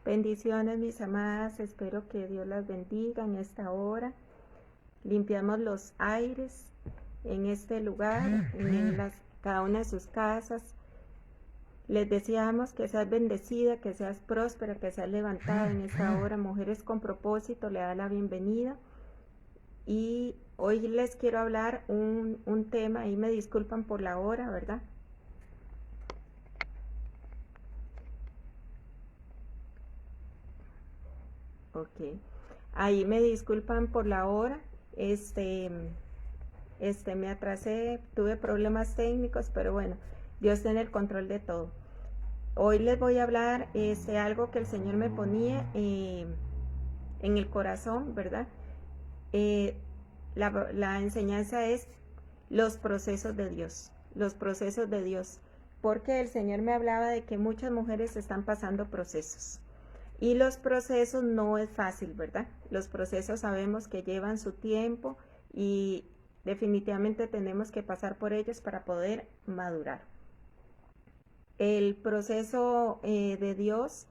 Bendiciones, mis amadas, espero que Dios las bendiga en esta hora. Limpiamos los aires en este lugar, cada una de sus casas. Les deseamos que seas bendecida, que seas próspera, que seas levantada en esta hora. Mujeres con Propósito le da la bienvenida. Y hoy les quiero hablar un tema, ahí me disculpan por la hora, ¿verdad? Ok, ahí me disculpan por la hora, me atrasé, tuve problemas técnicos, pero bueno, Dios tiene el control de todo. Hoy les voy a hablar algo que el Señor me ponía en el corazón, ¿verdad? La enseñanza es los procesos de Dios, porque el Señor me hablaba de que muchas mujeres están pasando procesos. Y los procesos no es fácil, ¿verdad? Los procesos sabemos que llevan su tiempo y definitivamente tenemos que pasar por ellos para poder madurar. El proceso de Dios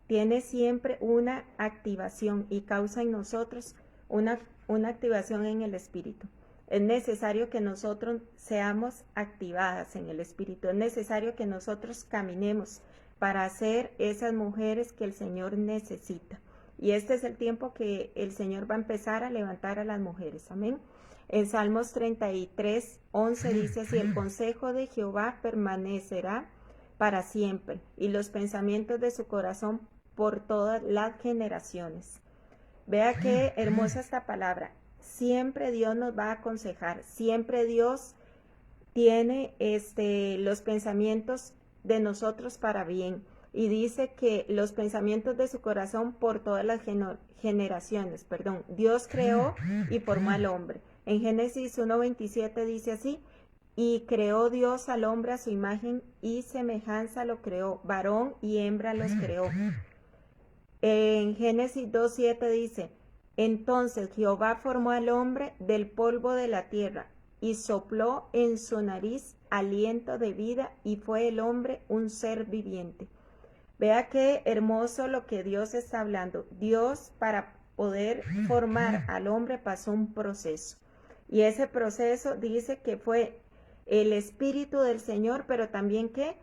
tiene siempre una activación y causa en nosotros una activación en el espíritu. Es necesario que nosotros seamos activadas en el espíritu, es necesario que nosotros caminemos para ser esas mujeres que el Señor necesita. Y este es el tiempo que el Señor va a empezar a levantar a las mujeres. Amén. En Salmos 33, 11 dice así: el consejo de Jehová permanecerá para siempre, y los pensamientos de su corazón por todas las generaciones. Vea qué hermosa esta palabra. Siempre Dios nos va a aconsejar, siempre Dios tiene los pensamientos de nosotros para bien, y dice que los pensamientos de su corazón por todas las generaciones, Dios creó y formó al hombre. En Génesis 1:27 dice así: y creó Dios al hombre a su imagen y semejanza lo creó, varón y hembra los creó. En Génesis 2:7 dice: entonces Jehová formó al hombre del polvo de la tierra y sopló en su nariz aliento de vida, y fue el hombre un ser viviente. Vea qué hermoso lo que Dios está hablando. Dios, para poder formar al hombre, pasó un proceso. Y ese proceso dice que fue el Espíritu del Señor, pero también que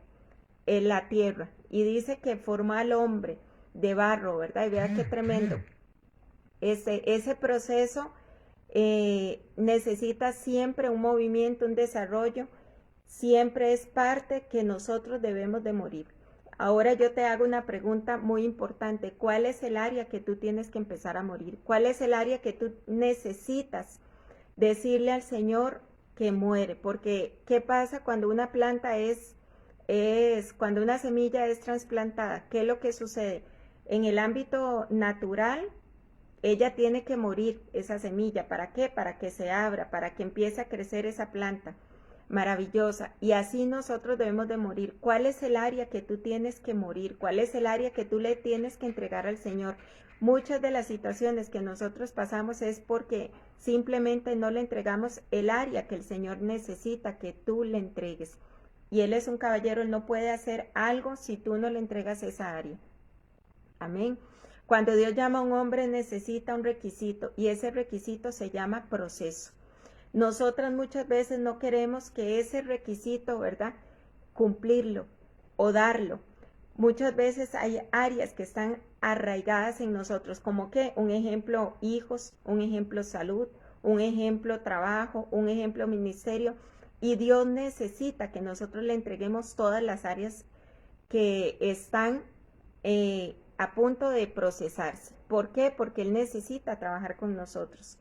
la tierra. Y dice que formó al hombre de barro, ¿verdad? Y vea qué tremendo. Ese proceso necesita siempre un movimiento, un desarrollo, siempre es parte que nosotros debemos de morir. Ahora yo te hago una pregunta muy importante: ¿cuál es el área que tú tienes que empezar a morir? ¿Cuál es el área que tú necesitas decirle al Señor que muere? Porque ¿qué pasa cuando una planta cuando una semilla es trasplantada? ¿Qué es lo que sucede? En el ámbito natural, ella tiene que morir, esa semilla. ¿Para qué? Para que se abra, para que empiece a crecer esa planta maravillosa. Y así nosotros debemos de morir. ¿Cuál es el área que tú tienes que morir? ¿Cuál es el área que tú le tienes que entregar al Señor? Muchas de las situaciones que nosotros pasamos es porque simplemente no le entregamos el área que el Señor necesita que tú le entregues. Y Él es un caballero, Él no puede hacer algo si tú no le entregas esa área. Amén. Cuando Dios llama a un hombre, necesita un requisito, y ese requisito se llama proceso. Nosotras muchas veces no queremos que ese requisito, ¿verdad?, cumplirlo o darlo. Muchas veces hay áreas que están arraigadas en nosotros, como que un ejemplo hijos, un ejemplo salud, un ejemplo trabajo, un ejemplo ministerio, y Dios necesita que nosotros le entreguemos todas las áreas que están a punto de procesarse. ¿Por qué? Porque Él necesita trabajar con nosotros.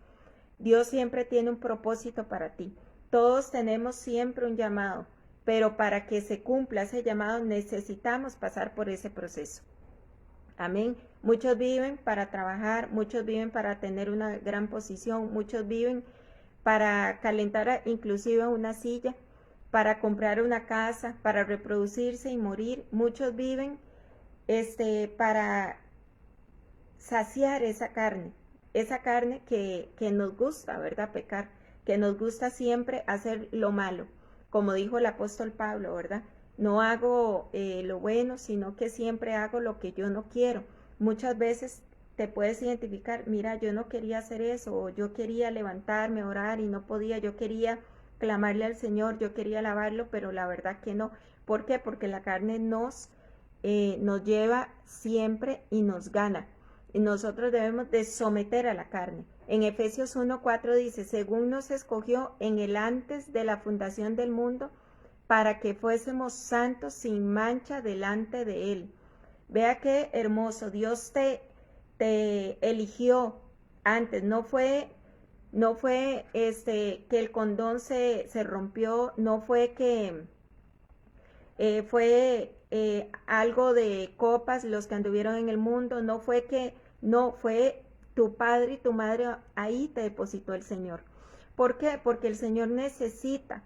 Dios siempre tiene un propósito para ti. Todos tenemos siempre un llamado, pero para que se cumpla ese llamado necesitamos pasar por ese proceso. Amén. Muchos viven para trabajar, muchos viven para tener una gran posición, muchos viven para calentar inclusive una silla, para comprar una casa, para reproducirse y morir. Muchos viven para saciar esa carne que nos gusta, ¿verdad?, pecar, que nos gusta siempre hacer lo malo, como dijo el apóstol Pablo, ¿verdad? No hago lo bueno, sino que siempre hago lo que yo no quiero. muchas veces te puedes identificar, mira, yo no quería hacer eso, o yo quería levantarme, orar y no podía, yo quería clamarle al Señor, yo quería alabarlo, pero la verdad que no. ¿Por qué? Porque la carne nos lleva siempre y nos gana. Y nosotros debemos de someter a la carne. En Efesios 1:4 dice, según nos escogió en el antes de la fundación del mundo, para que fuésemos santos sin mancha delante de Él. Vea qué hermoso, Dios te eligió antes, no fue que el condón se rompió, no fue que fue algo de copas los que anduvieron en el mundo, no fue tu padre y tu madre, ahí te depositó el Señor. ¿Por qué? Porque el Señor necesita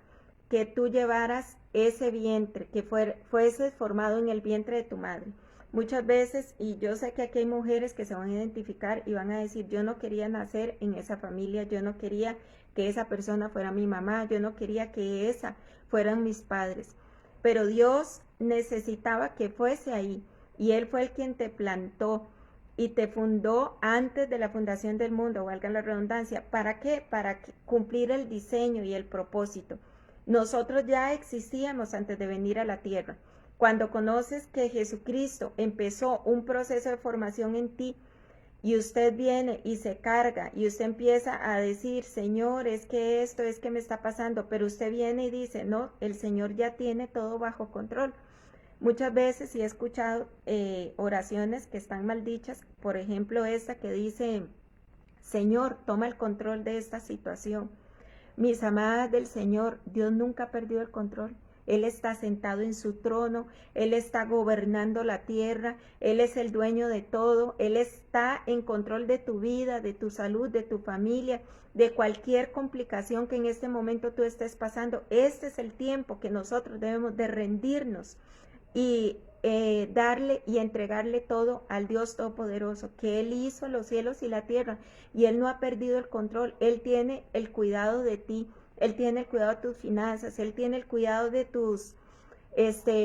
que tú llevaras ese vientre, que fueses formado en el vientre de tu madre. Muchas veces, y yo sé que aquí hay mujeres que se van a identificar y van a decir, yo no quería nacer en esa familia, yo no quería que esa persona fuera mi mamá, yo no quería que esa fueran mis padres. Pero Dios necesitaba que fuese ahí, y Él fue el quien te plantó y te fundó antes de la fundación del mundo, valga la redundancia. ¿Para qué? Para cumplir el diseño y el propósito. Nosotros ya existíamos antes de venir a la tierra. Cuando conoces que Jesucristo empezó un proceso de formación en ti, y usted viene y se carga y usted empieza a decir, Señor, es que esto es que me está pasando, pero usted viene y dice, no, el Señor ya tiene todo bajo control. Muchas veces sí he escuchado oraciones que están mal dichas, por ejemplo esta que dice, Señor, toma el control de esta situación. Mis amadas del Señor, Dios nunca ha perdido el control. Él está sentado en su trono, Él está gobernando la tierra, Él es el dueño de todo, Él está en control de tu vida, de tu salud, de tu familia, de cualquier complicación que en este momento tú estés pasando. Este es el tiempo que nosotros debemos de rendirnos y darle y entregarle todo al Dios Todopoderoso, que Él hizo los cielos y la tierra, y Él no ha perdido el control. Él tiene el cuidado de ti, Él tiene el cuidado de tus finanzas, Él tiene el cuidado de tus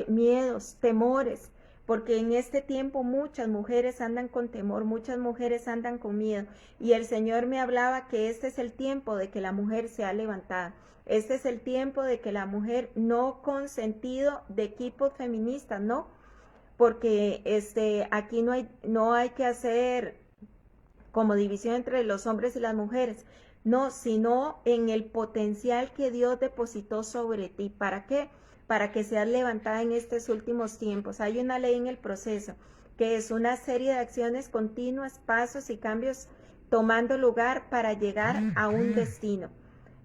miedos, temores, porque en este tiempo muchas mujeres andan con temor, muchas mujeres andan con miedo, y el Señor me hablaba que este es el tiempo de que la mujer sea levantada. Este es el tiempo de que la mujer, no con sentido de equipos feministas, no, porque aquí no hay que hacer como división entre los hombres y las mujeres, no, sino en el potencial que Dios depositó sobre ti. ¿Para qué? Para que seas levantada en estos últimos tiempos. Hay una ley en el proceso, que es una serie de acciones continuas, pasos y cambios tomando lugar para llegar a un destino.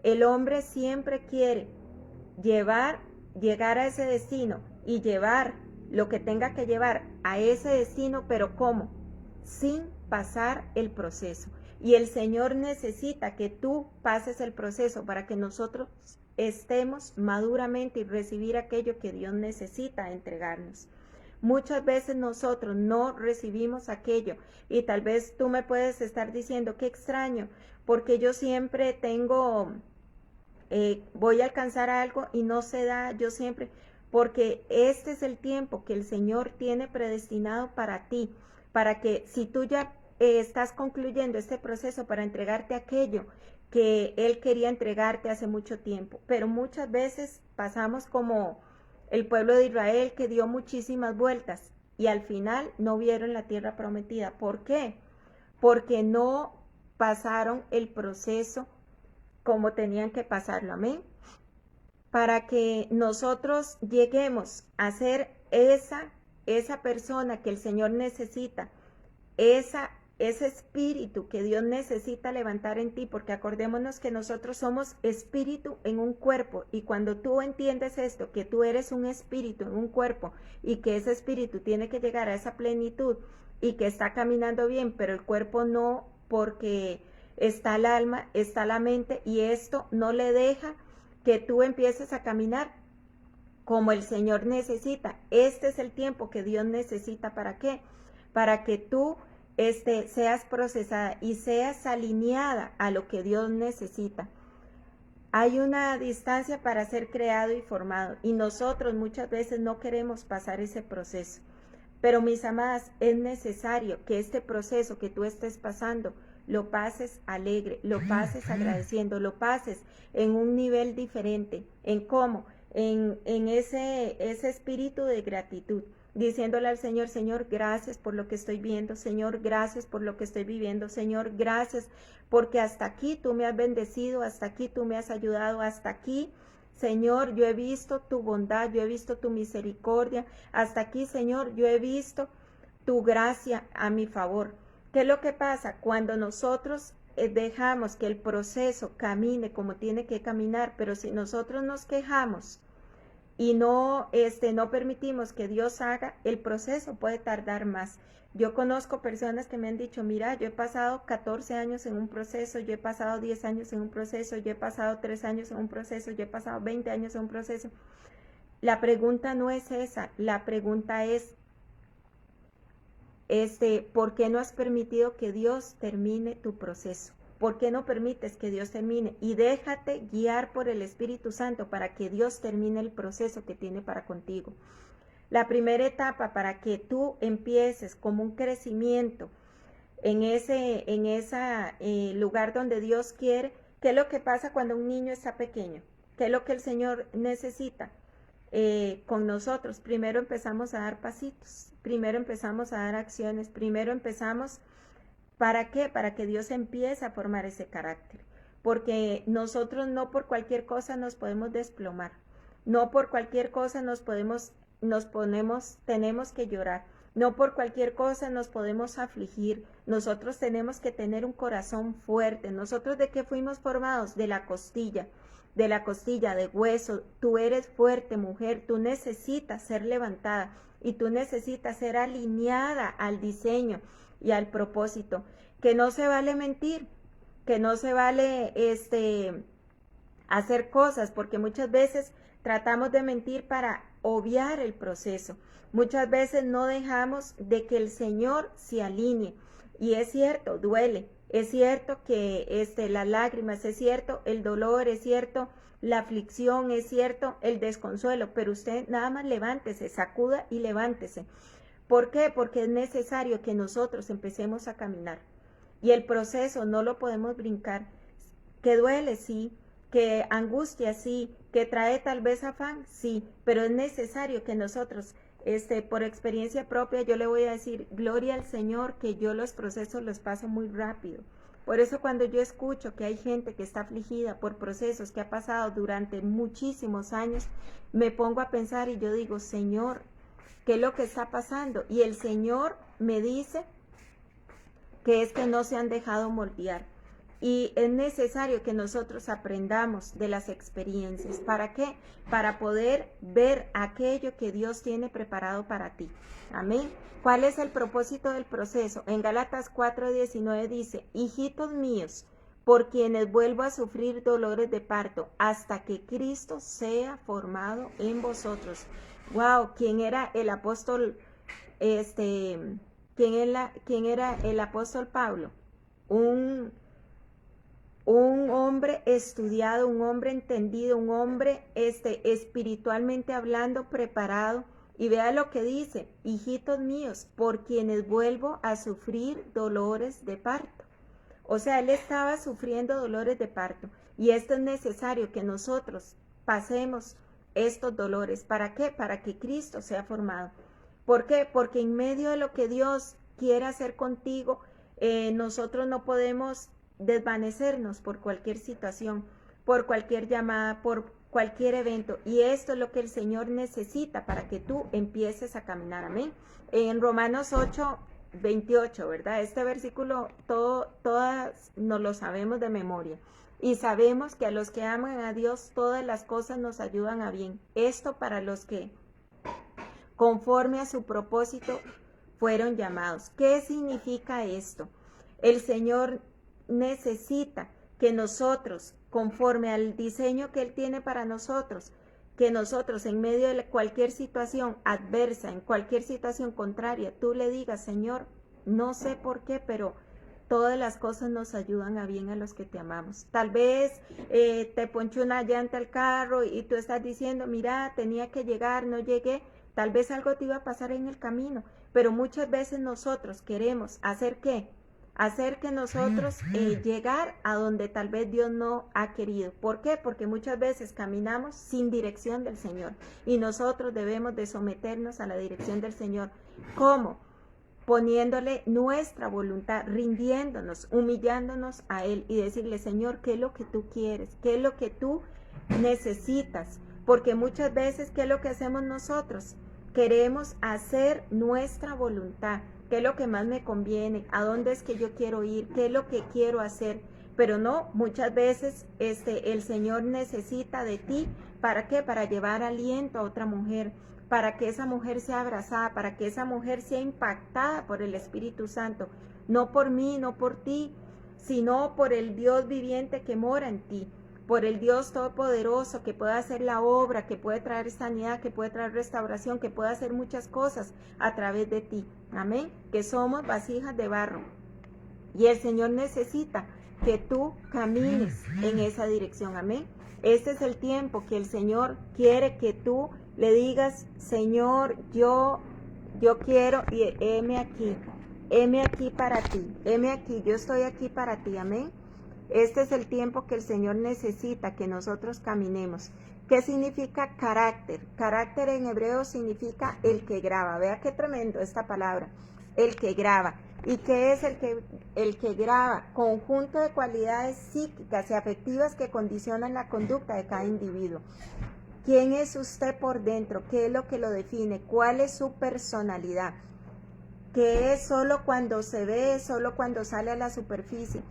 El hombre siempre quiere llegar a ese destino y llevar lo que tenga que llevar a ese destino, pero ¿cómo? Sin pasar el proceso. Y el Señor necesita que tú pases el proceso para que nosotros estemos maduramente y recibir aquello que Dios necesita entregarnos. Muchas veces nosotros no recibimos aquello, y tal vez tú me puedes estar diciendo, qué extraño, porque yo siempre voy a alcanzar algo y no se da, yo siempre, porque este es el tiempo que el Señor tiene predestinado para ti, para que si tú ya estás concluyendo este proceso para entregarte aquello que Él quería entregarte hace mucho tiempo. Pero muchas veces pasamos como el pueblo de Israel, que dio muchísimas vueltas y al final no vieron la tierra prometida. ¿Por qué? Porque no pasaron el proceso como tenían que pasarlo. Amén. Para que nosotros lleguemos a ser esa persona que el Señor necesita, ese espíritu que Dios necesita levantar en ti, porque acordémonos que nosotros somos espíritu en un cuerpo, y cuando tú entiendes esto, que tú eres un espíritu en un cuerpo, y que ese espíritu tiene que llegar a esa plenitud, y que está caminando bien, pero el cuerpo no, porque está el alma, está la mente, y esto no le deja que tú empieces a caminar como el Señor necesita. Este es el tiempo que Dios necesita. ¿Para qué? Para que tú seas procesada y seas alineada a lo que Dios necesita. Hay una distancia para ser creado y formado, y nosotros muchas veces no queremos pasar ese proceso. Pero mis amadas, es necesario que este proceso que tú estés pasando lo pases alegre, lo pases agradeciendo, lo pases en un nivel diferente. ¿En cómo? En ese espíritu de gratitud, diciéndole al Señor, Señor, gracias por lo que estoy viendo, Señor, gracias por lo que estoy viviendo, Señor, gracias porque hasta aquí tú me has bendecido, hasta aquí tú me has ayudado, hasta aquí, Señor, yo he visto tu bondad, yo he visto tu misericordia, hasta aquí, Señor, yo he visto tu gracia a mi favor. ¿Qué es lo que pasa? Cuando nosotros dejamos que el proceso camine como tiene que caminar, pero si nosotros nos quejamos y no permitimos que Dios haga, el proceso puede tardar más. Yo conozco personas que me han dicho, mira, yo he pasado 14 años en un proceso, yo he pasado 10 años en un proceso, yo he pasado 3 años en un proceso, yo he pasado 20 años en un proceso. La pregunta no es esa, la pregunta es, ¿por qué no has permitido que Dios termine tu proceso? ¿Por qué no permites que Dios termine? Y déjate guiar por el Espíritu Santo para que Dios termine el proceso que tiene para contigo. La primera etapa para que tú empieces como un crecimiento en ese lugar donde Dios quiere. ¿Qué es lo que pasa cuando un niño está pequeño? ¿Qué es lo que el Señor necesita? Con nosotros, primero empezamos a dar pasitos, primero empezamos a dar acciones, primero empezamos, ¿para qué? Para que Dios empiece a formar ese carácter, porque nosotros no por cualquier cosa nos podemos desplomar, no por cualquier cosa tenemos que llorar, no por cualquier cosa nos podemos afligir, nosotros tenemos que tener un corazón fuerte. ¿Nosotros de qué fuimos formados? De la costilla, de hueso. Tú eres fuerte, mujer, tú necesitas ser levantada y tú necesitas ser alineada al diseño y al propósito. Que no se vale mentir, que no se vale hacer cosas, porque muchas veces tratamos de mentir para obviar el proceso. Muchas veces no dejamos de que el Señor se alinee. Y es cierto, duele. Es cierto que las lágrimas, es cierto el dolor, es cierto la aflicción, es cierto el desconsuelo, pero usted nada más levántese, sacuda y levántese. ¿Por qué? Porque es necesario que nosotros empecemos a caminar. Y el proceso no lo podemos brincar. Que duele, sí. Que angustia, sí. Que trae tal vez afán, sí. Pero es necesario que nosotros, por experiencia propia, yo le voy a decir, gloria al Señor, que yo los procesos los paso muy rápido. Por eso cuando yo escucho que hay gente que está afligida por procesos que ha pasado durante muchísimos años, me pongo a pensar y yo digo, Señor, ¿qué es lo que está pasando? Y el Señor me dice que es que no se han dejado moldear. Y es necesario que nosotros aprendamos de las experiencias. ¿Para qué? Para poder ver aquello que Dios tiene preparado para ti. Amén. ¿Cuál es el propósito del proceso? En Gálatas 4:19 dice, hijitos míos, por quienes vuelvo a sufrir dolores de parto, hasta que Cristo sea formado en vosotros. Wow, ¿quién era el apóstol? ¿Quién era el apóstol Pablo? Un hombre estudiado, un hombre entendido, un hombre espiritualmente hablando, preparado. Y vea lo que dice, hijitos míos, por quienes vuelvo a sufrir dolores de parto. O sea, él estaba sufriendo dolores de parto. Y esto es necesario que nosotros pasemos estos dolores. ¿Para qué? Para que Cristo sea formado. ¿Por qué? Porque en medio de lo que Dios quiere hacer contigo, nosotros no podemos desvanecernos por cualquier situación, por cualquier llamada, por cualquier evento. Y esto es lo que el Señor necesita para que tú empieces a caminar. Amén. En Romanos 8:28, ¿verdad? Este versículo todas nos lo sabemos de memoria. Y sabemos que a los que aman a Dios todas las cosas nos ayudan a bien. Esto para los que conforme a su propósito fueron llamados. ¿Qué significa esto? El Señor necesita que nosotros, conforme al diseño que Él tiene para nosotros, que nosotros en medio de cualquier situación adversa, en cualquier situación contraria, tú le digas, Señor, no sé por qué, pero todas las cosas nos ayudan a bien a los que te amamos. Tal vez te ponchó una llanta al carro y tú estás diciendo, mira, tenía que llegar, no llegué. Tal vez algo te iba a pasar en el camino, pero muchas veces nosotros queremos hacer ¿qué? Hacer que nosotros llegar a donde tal vez Dios no ha querido. ¿Por qué? Porque muchas veces caminamos sin dirección del Señor y nosotros debemos de someternos a la dirección del Señor. ¿Cómo? Poniéndole nuestra voluntad, rindiéndonos, humillándonos a Él y decirle, Señor, ¿qué es lo que tú quieres? ¿Qué es lo que tú necesitas? Porque muchas veces, ¿qué es lo que hacemos nosotros? Queremos hacer nuestra voluntad. ¿Qué es lo que más me conviene? ¿A dónde es que yo quiero ir? ¿Qué es lo que quiero hacer? Pero no, muchas veces el Señor necesita de ti. ¿Para qué? Para llevar aliento a otra mujer, para que esa mujer sea abrazada, para que esa mujer sea impactada por el Espíritu Santo. No por mí, no por ti, sino por el Dios viviente que mora en ti, por el Dios todopoderoso que puede hacer la obra, que puede traer sanidad, que puede traer restauración, que puede hacer muchas cosas a través de ti. Amén. Que somos vasijas de barro. Y el Señor necesita que tú camines en esa dirección. Amén. Este es el tiempo que el Señor quiere que tú le digas, Señor, yo quiero y heme aquí para ti, heme aquí, yo estoy aquí para ti. Amén. Este es el tiempo que el Señor necesita que nosotros caminemos. ¿Qué significa carácter? Carácter en hebreo significa el que graba. Vea qué tremendo esta palabra, el que graba. ¿Y qué es el que graba? Conjunto de cualidades psíquicas y afectivas que condicionan la conducta de cada individuo. ¿Quién es usted por dentro? ¿Qué es lo que lo define? ¿Cuál es su personalidad? ¿Qué es solo cuando se ve, solo cuando sale a la superficie?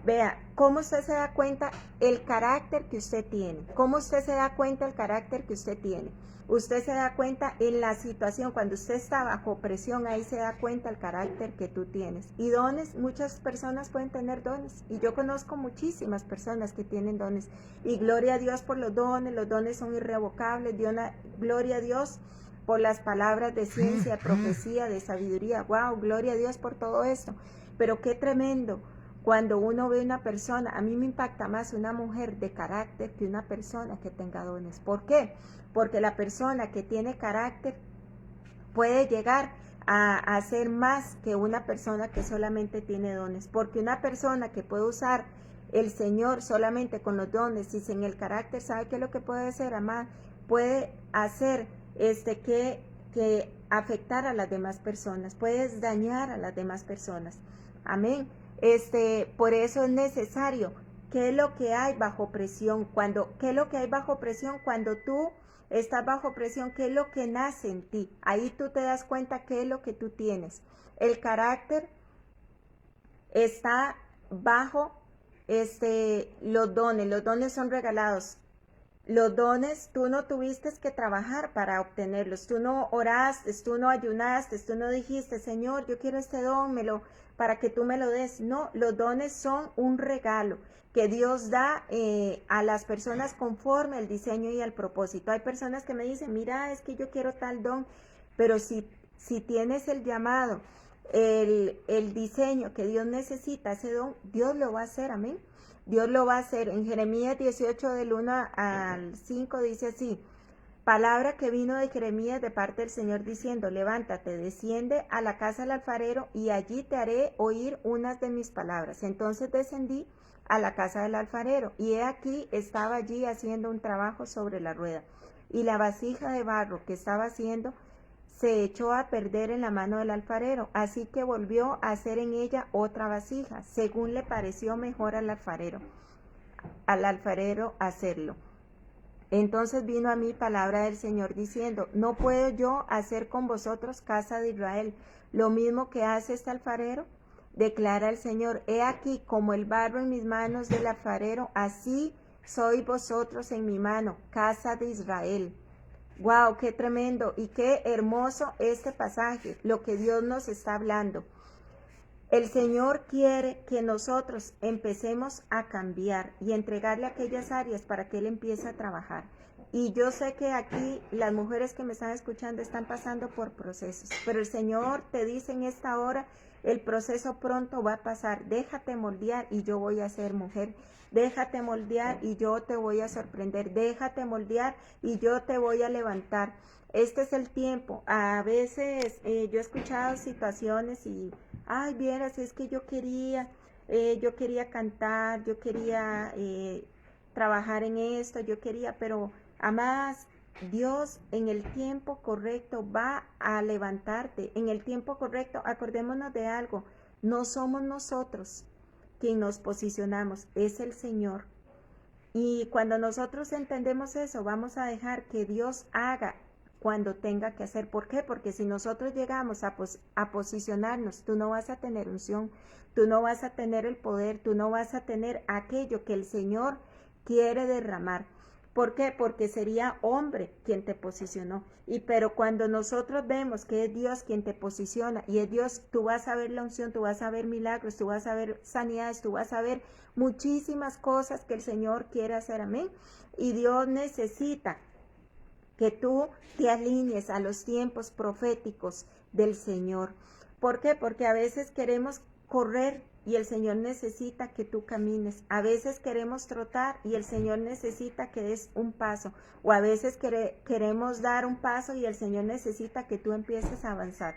Vea, ¿cómo usted se da cuenta el carácter que usted tiene? ¿Cómo usted se da cuenta el carácter que usted tiene? Usted se da cuenta en la situación, cuando usted está bajo presión, ahí se da cuenta el carácter que tú tienes. Y dones, muchas personas pueden tener dones. Y yo conozco muchísimas personas que tienen dones. Y gloria a Dios por los dones son irrevocables. Gloria a Dios por las palabras de ciencia, profecía, de sabiduría. Wow, gloria a Dios por todo esto. Pero qué tremendo. Cuando uno ve una persona, a mí me impacta más una mujer de carácter que una persona que tenga dones. ¿Por qué? Porque la persona que tiene carácter puede llegar a hacer más que una persona que solamente tiene dones. Porque una persona que puede usar el Señor solamente con los dones y sin el carácter, ¿sabe qué es lo que puede hacer, amada? Puede hacer que afectar a las demás personas, puedes dañar a las demás personas. Amén. Por eso es necesario. ¿Qué es lo que hay bajo presión? ¿Qué es lo que hay bajo presión? Cuando tú estás bajo presión, ¿qué es lo que nace en ti? Ahí tú te das cuenta qué es lo que tú tienes. El carácter está bajo los dones son regalados. Los dones, tú no tuviste que trabajar para obtenerlos, tú no oraste, tú no ayunaste, tú no dijiste, Señor, yo quiero este don, para que tú me lo des. No, los dones son un regalo que Dios da a las personas conforme al diseño y al propósito. Hay personas que me dicen, mira, es que yo quiero tal don, pero si tienes el llamado, el diseño que Dios necesita, ese don, Dios lo va a hacer, amén. Dios lo va a hacer. En Jeremías 18 del 1 al 5 dice así, palabra que vino de Jeremías de parte del Señor diciendo, levántate, desciende a la casa del alfarero y allí te haré oír unas de mis palabras. Entonces descendí a la casa del alfarero y he aquí estaba allí haciendo un trabajo sobre la rueda y la vasija de barro que estaba haciendo se echó a perder en la mano del alfarero, así que volvió a hacer en ella otra vasija, según le pareció mejor al alfarero hacerlo. Entonces vino a mí palabra del Señor diciendo, no puedo yo hacer con vosotros, casa de Israel, lo mismo que hace este alfarero, declara el Señor, he aquí como el barro en mis manos del alfarero, así sois vosotros en mi mano, casa de Israel. Wow, qué tremendo y qué hermoso este pasaje, lo que Dios nos está hablando. El Señor quiere que nosotros empecemos a cambiar y entregarle aquellas áreas para que Él empiece a trabajar. Y yo sé que aquí las mujeres que me están escuchando están pasando por procesos, pero el Señor te dice en esta hora el proceso pronto va a pasar, déjate moldear y yo voy a ser mujer, déjate moldear y yo te voy a sorprender, déjate moldear y yo te voy a levantar. Este es el tiempo. A veces yo he escuchado situaciones y, ay, vieras, es que yo quería cantar, yo quería trabajar en esto, yo quería, pero amadas, Dios en el tiempo correcto va a levantarte, en el tiempo correcto. Acordémonos de algo, no somos nosotros quien nos posicionamos, es el Señor. Y cuando nosotros entendemos eso, vamos a dejar que Dios haga cuando tenga que hacer. ¿Por qué? Porque si nosotros llegamos a posicionarnos, tú no vas a tener unción, tú no vas a tener el poder, tú no vas a tener aquello que el Señor quiere derramar. ¿Por qué? Porque sería hombre quien te posicionó. Pero cuando nosotros vemos que es Dios quien te posiciona y es Dios, tú vas a ver la unción, tú vas a ver milagros, tú vas a ver sanidades, tú vas a ver muchísimas cosas que el Señor quiere hacer. Amén. Y Dios necesita que tú te alinees a los tiempos proféticos del Señor. ¿Por qué? Porque a veces queremos correr y el Señor necesita que tú camines. A veces queremos trotar y el Señor necesita que des un paso. O a veces queremos dar un paso y el Señor necesita que tú empieces a avanzar.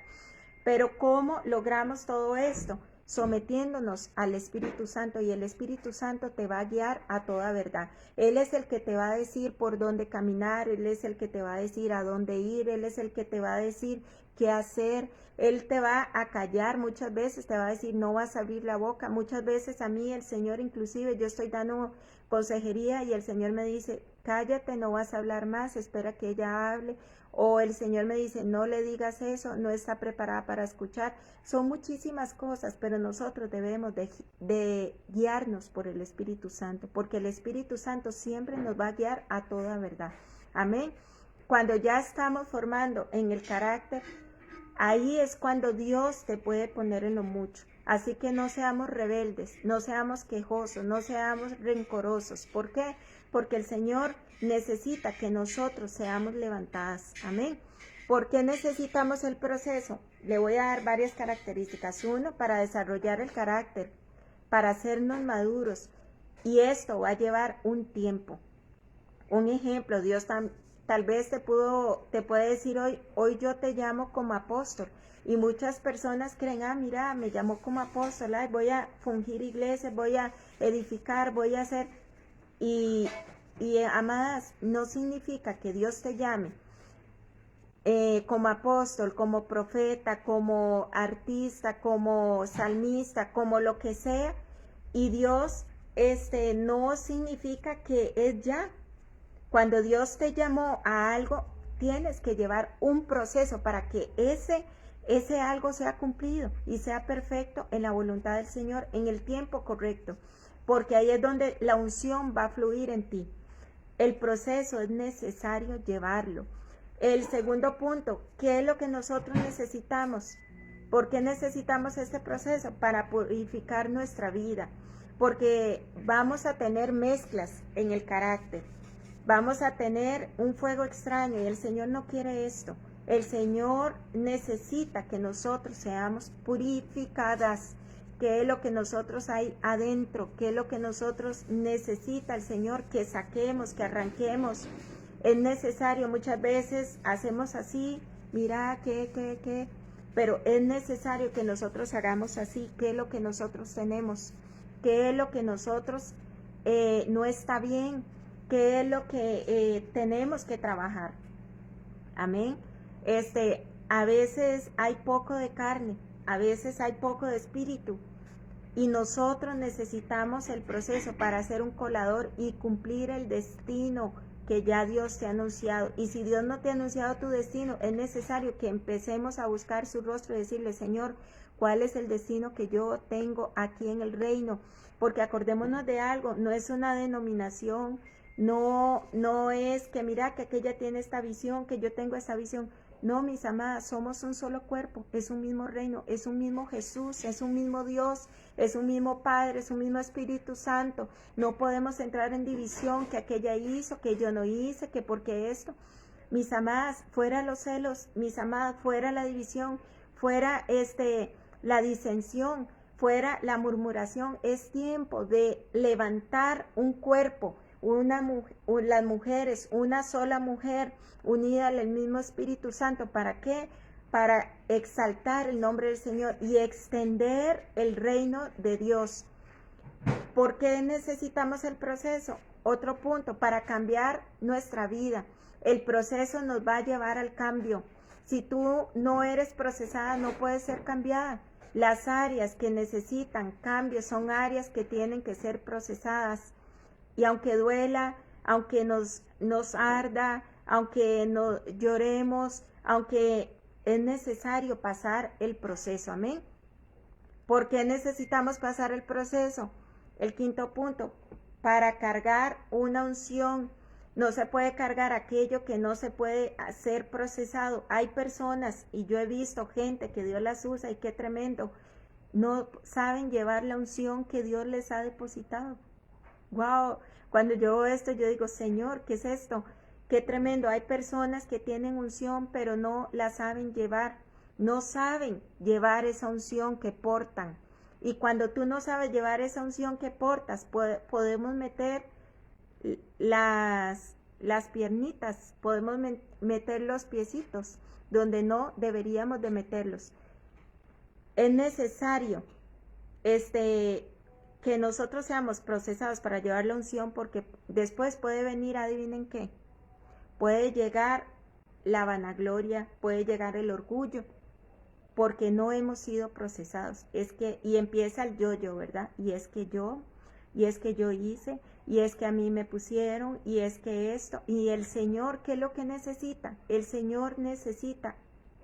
Pero ¿cómo logramos todo esto? Sometiéndonos al Espíritu Santo, y el Espíritu Santo te va a guiar a toda verdad. Él es el que te va a decir por dónde caminar, Él es el que te va a decir a dónde ir, Él es el que te va a decir qué hacer. Él te va a callar muchas veces, te va a decir no vas a abrir la boca. Muchas veces a mí el Señor, inclusive yo estoy dando consejería y el Señor me dice cállate, no vas a hablar más, espera que ella hable. O el Señor me dice, no le digas eso, no está preparada para escuchar. Son muchísimas cosas, pero nosotros debemos de guiarnos por el Espíritu Santo, porque el Espíritu Santo siempre nos va a guiar a toda verdad. Amén. Cuando ya estamos formando en el carácter, ahí es cuando Dios te puede poner en lo mucho. Así que no seamos rebeldes, no seamos quejosos, no seamos rencorosos. ¿Por qué? Porque el Señor necesita que nosotros seamos levantadas. Amén. ¿Por qué necesitamos el proceso? Le voy a dar varias características. Uno, para desarrollar el carácter, para hacernos maduros. Y esto va a llevar un tiempo. Un ejemplo, Dios tal vez te puede decir hoy yo te llamo como apóstol. Y muchas personas creen, mira, me llamó como apóstol, voy a fungir iglesias, voy a edificar, voy a hacer. Y amadas, no significa que Dios te llame como apóstol, como profeta, como artista, como salmista, como lo que sea. Y Dios no significa que es ya. Cuando Dios te llamó a algo, tienes que llevar un proceso para que ese algo sea cumplido y sea perfecto en la voluntad del Señor en el tiempo correcto, porque ahí es donde la unción va a fluir en ti. El proceso es necesario llevarlo. El segundo punto, ¿qué es lo que nosotros necesitamos? ¿Por qué necesitamos este proceso? Para purificar nuestra vida, porque vamos a tener mezclas en el carácter. Vamos a tener un fuego extraño y el Señor no quiere esto. El Señor necesita que nosotros seamos purificadas. ¿Qué es lo que nosotros hay adentro? ¿Qué es lo que nosotros necesita el Señor? Que saquemos, que arranquemos. Es necesario, muchas veces hacemos así, mira, pero es necesario que nosotros hagamos así. ¿Qué es lo que nosotros tenemos? ¿Qué es lo que nosotros no está bien? ¿Qué es lo que tenemos que trabajar? Amén. A veces hay poco de carne, a veces hay poco de espíritu, y nosotros necesitamos el proceso para ser un colador y cumplir el destino que ya Dios te ha anunciado. Y si Dios no te ha anunciado tu destino, es necesario que empecemos a buscar su rostro y decirle, Señor, ¿cuál es el destino que yo tengo aquí en el reino? Porque acordémonos de algo, no es una denominación, no es que mira que aquella tiene esta visión, que yo tengo esta visión. No, mis amadas, somos un solo cuerpo, es un mismo reino, es un mismo Jesús, es un mismo Dios, es un mismo Padre, es un mismo Espíritu Santo. No podemos entrar en división, que aquella hizo, que yo no hice, que porque esto. Mis amadas, fuera los celos, mis amadas, fuera la división, fuera la disensión, fuera la murmuración. Es tiempo de levantar un cuerpo, las mujeres, una sola mujer unida al mismo Espíritu Santo. ¿Para qué? Para exaltar el nombre del Señor y extender el reino de Dios. ¿Por qué necesitamos el proceso? Otro punto, para cambiar nuestra vida. El proceso nos va a llevar al cambio. Si tú no eres procesada, no puedes ser cambiada. Las áreas que necesitan cambio son áreas que tienen que ser procesadas. Y aunque duela, aunque nos arda, aunque lloremos, aunque es necesario pasar el proceso. Amén. ¿Por qué necesitamos pasar el proceso? El quinto punto, para cargar una unción. No se puede cargar aquello que no se puede ser procesado. Hay personas, y yo he visto gente que Dios las usa, y qué tremendo, no saben llevar la unción que Dios les ha depositado. Wow, cuando yo veo esto, yo digo, Señor, ¿qué es esto? Qué tremendo. Hay personas que tienen unción, pero no la saben llevar. No saben llevar esa unción que portan. Y cuando tú no sabes llevar esa unción que portas, podemos meter las piernitas, podemos meter los piecitos donde no deberíamos de meterlos. Es necesario que nosotros seamos procesados para llevar la unción, porque después puede venir, adivinen qué, puede llegar la vanagloria, puede llegar el orgullo, porque no hemos sido procesados. Y empieza el yo, ¿verdad? Y es que yo hice, y es que a mí me pusieron, y es que esto. Y el Señor, ¿qué es lo que necesita? El Señor necesita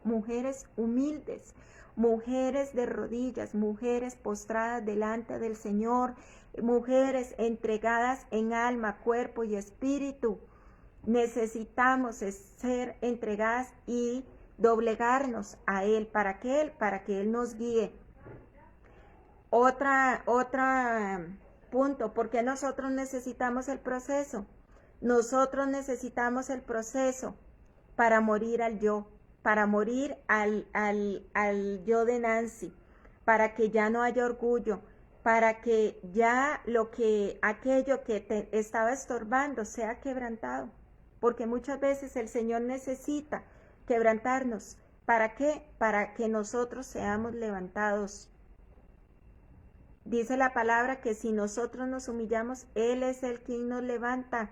mujeres humildes, mujeres de rodillas, mujeres postradas delante del Señor, mujeres entregadas en alma, cuerpo y espíritu. Necesitamos ser entregadas y doblegarnos a Él. ¿Para qué? Para que Él nos guíe. Otra punto, ¿por qué nosotros necesitamos el proceso? Nosotros necesitamos el proceso para morir al yo, para morir al yo de Nancy, para que ya no haya orgullo, para que ya aquello que te estaba estorbando sea quebrantado, porque muchas veces el Señor necesita quebrantarnos. ¿Para qué? Para que nosotros seamos levantados. Dice la palabra que si nosotros nos humillamos, Él es el quien nos levanta.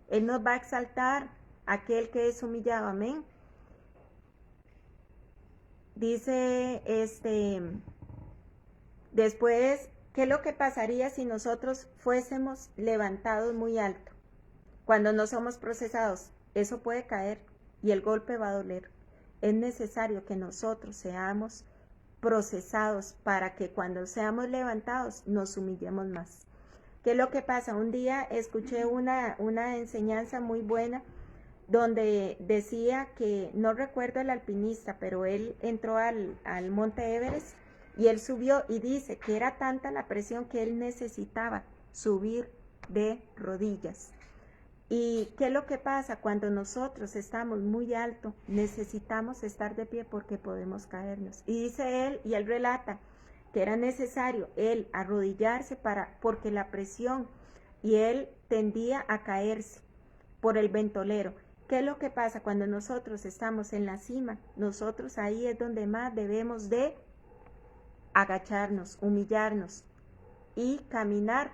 Él nos va a exaltar, aquel que es humillado. Amén. Dice después, ¿qué es lo que pasaría si nosotros fuésemos levantados muy alto? Cuando no somos procesados, eso puede caer y el golpe va a doler. Es necesario que nosotros seamos procesados para que cuando seamos levantados nos humillemos más. ¿Qué es lo que pasa? Un día escuché una enseñanza muy buena donde decía que, no recuerdo el alpinista, pero él entró al monte Everest y él subió, y dice que era tanta la presión que él necesitaba subir de rodillas. ¿Y qué es lo que pasa? Cuando nosotros estamos muy alto, necesitamos estar de pie porque podemos caernos. Y dice él, y él relata que era necesario él arrodillarse porque la presión, y él tendía a caerse por el ventolero. ¿Qué es lo que pasa? Cuando nosotros estamos en la cima, nosotros ahí es donde más debemos de agacharnos, humillarnos y caminar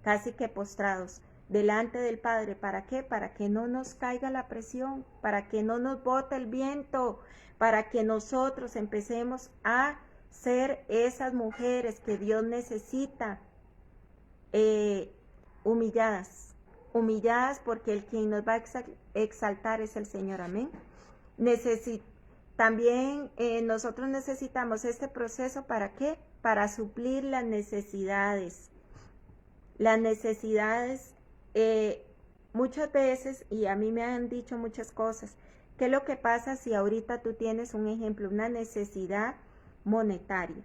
casi que postrados delante del Padre. ¿Para qué? Para que no nos caiga la presión, para que no nos bote el viento, para que nosotros empecemos a ser esas mujeres que Dios necesita, humilladas, porque el quien nos va a exaltar es el Señor. Amén. También nosotros necesitamos este proceso. ¿Para qué? Para suplir las necesidades. Las necesidades, muchas veces, y a mí me han dicho muchas cosas, ¿qué es lo que pasa si ahorita tú tienes un ejemplo, una necesidad monetaria?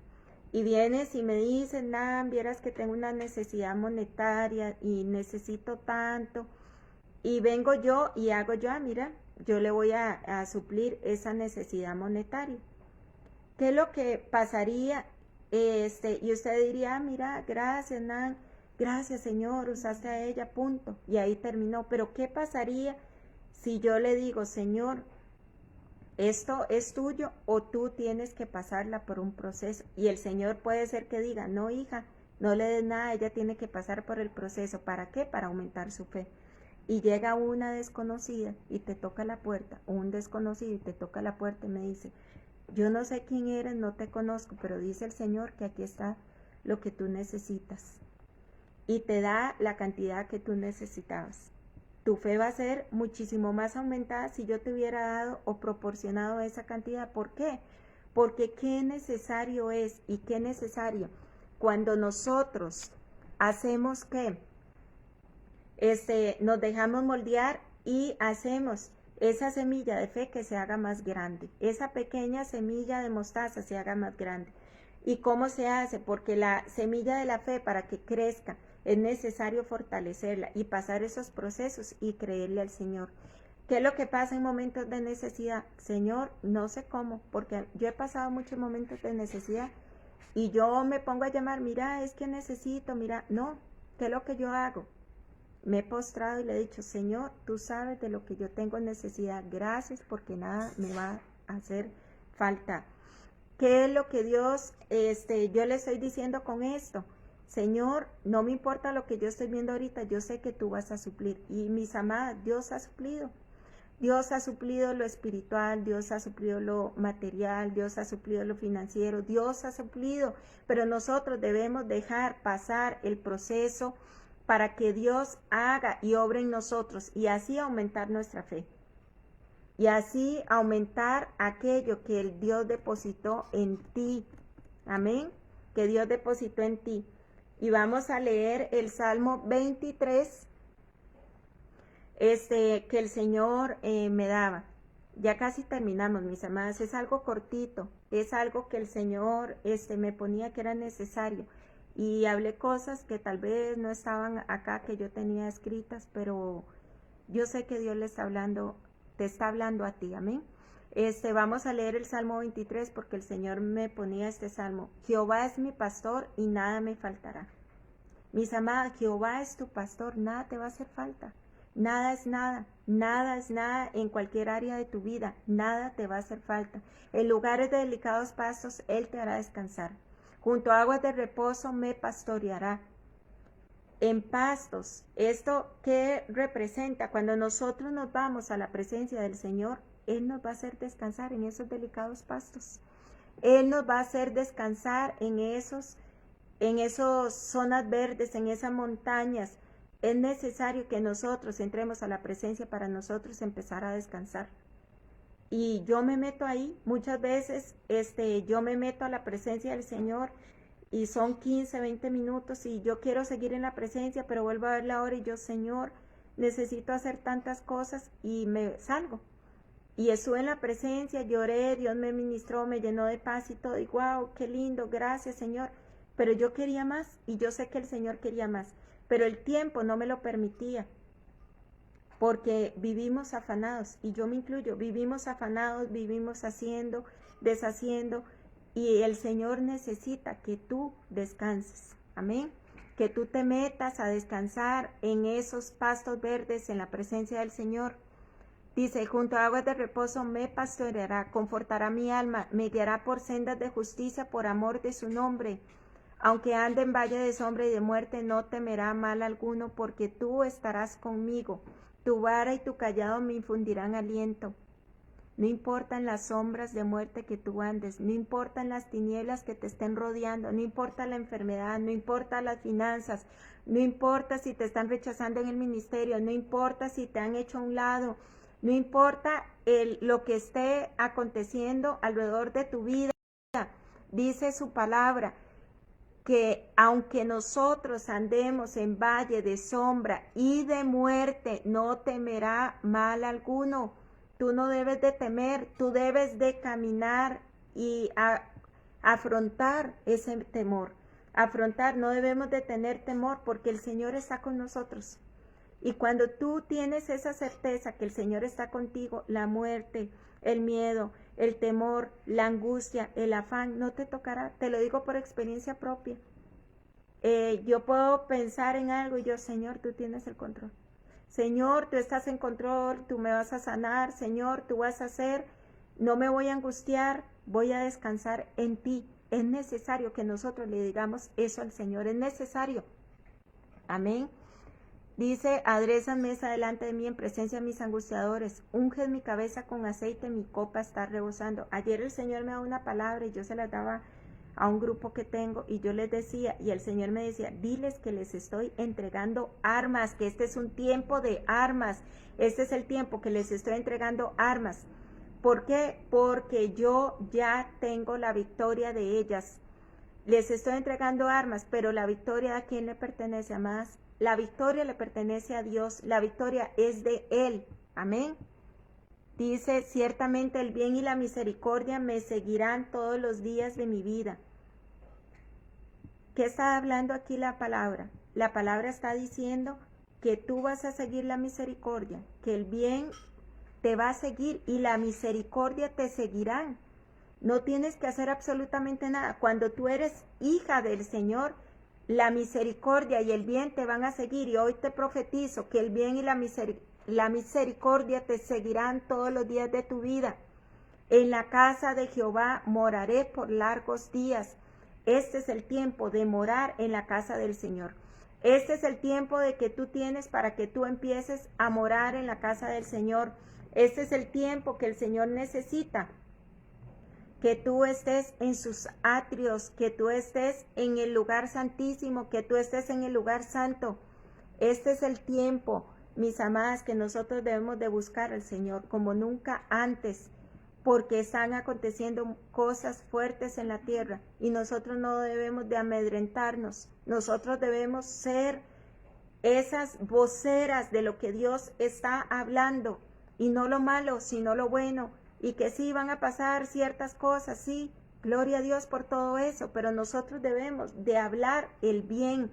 Y vienes y me dices, vieras que tengo una necesidad monetaria y necesito tanto. Y vengo yo y hago yo, mira, yo le voy a suplir esa necesidad monetaria. ¿qué es lo que pasaría? Y usted diría, "Ah, mira, gracias, Nan, gracias, Señor, usaste a ella, punto". Y ahí terminó. Pero ¿qué pasaría si yo le digo, Señor, esto es tuyo o tú tienes que pasarla por un proceso? Y el Señor puede ser que diga, no, hija, no le des nada, ella tiene que pasar por el proceso. ¿Para qué? Para aumentar su fe. Y llega una desconocida y te toca la puerta, o un desconocido y te toca la puerta y me dice, yo no sé quién eres, no te conozco, pero dice el Señor que aquí está lo que tú necesitas. Y te da la cantidad que tú necesitabas. Tu fe va a ser muchísimo más aumentada si yo te hubiera dado o proporcionado esa cantidad. ¿Por qué? Porque qué necesario es y qué necesario cuando nosotros hacemos que nos dejamos moldear y hacemos esa semilla de fe que se haga más grande, esa pequeña semilla de mostaza se haga más grande. ¿Y cómo se hace? Porque la semilla de la fe, para que crezca, es necesario fortalecerla y pasar esos procesos y creerle al Señor. ¿Qué es lo que pasa en momentos de necesidad? Señor, no sé cómo, porque yo he pasado muchos momentos de necesidad y yo me pongo a llamar, mira, es que necesito, mira, no, ¿qué es lo que yo hago? Me he postrado y le he dicho, Señor, tú sabes de lo que yo tengo necesidad, gracias porque nada me va a hacer falta. ¿Qué es lo que Dios, yo le estoy diciendo con esto? Señor, no me importa lo que yo estoy viendo ahorita, yo sé que tú vas a suplir. Y mis amadas, Dios ha suplido. Dios ha suplido lo espiritual, Dios ha suplido lo material, Dios ha suplido lo financiero, Dios ha suplido, pero nosotros debemos dejar pasar el proceso para que Dios haga y obre en nosotros y así aumentar nuestra fe. Y así aumentar aquello que el Dios depositó en ti. Amén. Que Dios depositó en ti. Y vamos a leer el Salmo 23, que el Señor me daba. Ya casi terminamos, mis amadas. Es algo cortito. Es algo que el Señor me ponía que era necesario. Y hablé cosas que tal vez no estaban acá, que yo tenía escritas, pero yo sé que Dios le está hablando, te está hablando a ti, amén. Vamos a leer el Salmo 23 porque el Señor me ponía este salmo. Jehová es mi pastor y nada me faltará. Mis amadas, Jehová es tu pastor, nada te va a hacer falta. Nada es nada, nada es nada en cualquier área de tu vida, nada te va a hacer falta. En lugares de delicados pastos, Él te hará descansar. Junto a aguas de reposo me pastoreará. En pastos, ¿esto qué representa? Cuando nosotros nos vamos a la presencia del Señor, Él nos va a hacer descansar en esos delicados pastos. Él nos va a hacer descansar en esas zonas verdes, en esas montañas. Es necesario que nosotros entremos a la presencia para nosotros empezar a descansar. Y yo me meto ahí, muchas veces yo me meto a la presencia del Señor y son 15, 20 minutos y yo quiero seguir en la presencia, pero vuelvo a ver la hora y yo, Señor, necesito hacer tantas cosas y me salgo. Y estuve en la presencia, lloré, Dios me ministró, me llenó de paz y todo, y wow, qué lindo, gracias Señor. Pero yo quería más y yo sé que el Señor quería más, pero el tiempo no me lo permitía. Porque vivimos afanados, y yo me incluyo, vivimos afanados, vivimos haciendo, deshaciendo, y el Señor necesita que tú descanses, amén, que tú te metas a descansar en esos pastos verdes, en la presencia del Señor. Dice, junto a aguas de reposo me pastoreará, confortará mi alma, me guiará por sendas de justicia por amor de su nombre. Aunque ande en valle de sombra y de muerte, no temerá mal alguno, porque tú estarás conmigo. Tu vara y tu callado me infundirán aliento. No importan las sombras de muerte que tú andes, no importan las tinieblas que te estén rodeando, no importa la enfermedad, no importa las finanzas, no importa si te están rechazando en el ministerio, no importa si te han hecho a un lado, no importa lo que esté aconteciendo alrededor de tu vida. Dice su palabra que aunque nosotros andemos en valle de sombra y de muerte, no temerá mal alguno. Tú no debes de temer, tú debes de caminar y afrontar ese temor. Afrontar, no debemos de tener temor porque el Señor está con nosotros. Y cuando tú tienes esa certeza que el Señor está contigo, la muerte, el miedo, el temor, la angustia, el afán, no te tocará. Te lo digo por experiencia propia. Yo puedo pensar en algo y yo, Señor, tú tienes el control. Señor, tú estás en control, tú me vas a sanar, Señor, tú vas a hacer, no me voy a angustiar, voy a descansar en ti. Es necesario que nosotros le digamos eso al Señor, es necesario. Amén. Dice, adereza mesa delante de mí en presencia de mis angustiadores, unge mi cabeza con aceite, mi copa está rebosando. Ayer el Señor me daba una palabra y yo se la daba a un grupo que tengo y yo les decía, y el Señor me decía, diles que les estoy entregando armas, que este es un tiempo de armas, este es el tiempo que les estoy entregando armas. ¿Por qué? Porque yo ya tengo la victoria de ellas. Les estoy entregando armas, pero la victoria ¿a quién le pertenece, amadas? La victoria le pertenece a Dios, la victoria es de Él. Amén. Dice, ciertamente el bien y la misericordia me seguirán todos los días de mi vida. ¿Qué está hablando aquí la palabra? La palabra está diciendo que tú vas a seguir la misericordia, que el bien te va a seguir y la misericordia te seguirán. No tienes que hacer absolutamente nada. Cuando tú eres hija del Señor, la misericordia y el bien te van a seguir. Y hoy te profetizo que el bien y la misericordia te seguirán todos los días de tu vida. En la casa de Jehová moraré por largos días. Este es el tiempo de morar en la casa del Señor. Este es el tiempo de que tú tienes para que tú empieces a morar en la casa del Señor. Este es el tiempo que el Señor necesita. Que tú estés en sus atrios, que tú estés en el lugar santísimo, que tú estés en el lugar santo. Este es el tiempo, mis amadas, que nosotros debemos de buscar al Señor como nunca antes, porque están aconteciendo cosas fuertes en la tierra y nosotros no debemos de amedrentarnos. Nosotros debemos ser esas voceras de lo que Dios está hablando, y no lo malo, sino lo bueno. Y que sí van a pasar ciertas cosas, sí, gloria a Dios por todo eso, pero nosotros debemos de hablar el bien,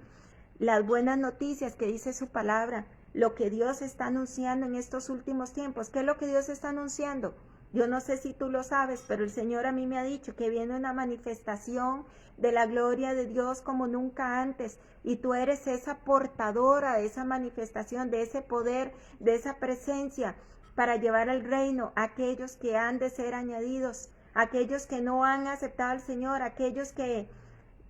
las buenas noticias que dice su palabra, lo que Dios está anunciando en estos últimos tiempos. ¿Qué es lo que Dios está anunciando? Yo no sé si tú lo sabes, pero el Señor a mí me ha dicho que viene una manifestación de la gloria de Dios como nunca antes, y tú eres esa portadora de esa manifestación, de ese poder, de esa presencia, para llevar al reino a aquellos que han de ser añadidos, aquellos que no han aceptado al Señor, aquellos que